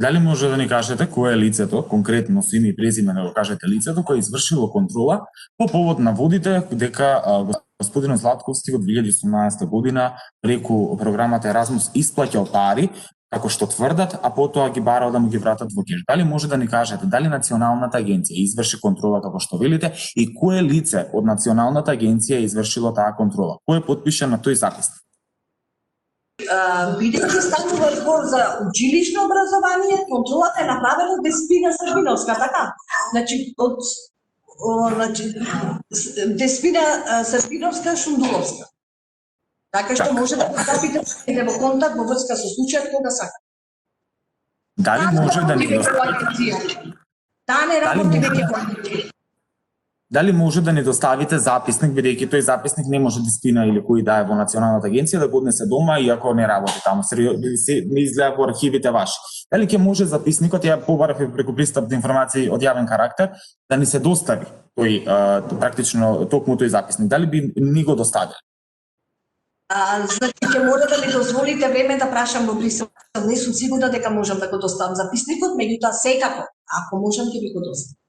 Дали може да ни кажете кое е лицето, конкретно со име и презиме да го кажете лицето кој е извршило контрола по повод на водите дека господинот Златковски во 2018 година преку програмата Еразмус исплаќал пари како што тврдат, а потоа ги барал да му ги вратат во кеш. Дали може да ни кажете дали Националната агенција изврши контрола како што велите и кое лице од Националната агенција е извршило таа контрола? Кој е потпишан на тој записник? Бидејќи станува збор за училишно образование, контролата е направена од Деспина Србиновска, така? Значи, Деспина Србиновска Шундуловска. Така што може да стапите во контакт во врска со случајот кога сака. Дали може да ни Таа не работи веќе. Дали може да ни доставите записник, бидејќи тој записник не може да спина или кој да е во Националната агенција да го однесе дома иако не работи таму, не изгледа во архивите ваши. Дали ќе може записникот, ја побарав преку пристап до информации од јавен карактер, да ни се достави тој практично токму тој записник? Дали би ни го доставиле? Значи ќе мора да ми дозволите време да прашам во Брисел. Не сум сигурна дека можам да го доставам записникот, меѓутоа секако, ако можам ќе ви го доставам.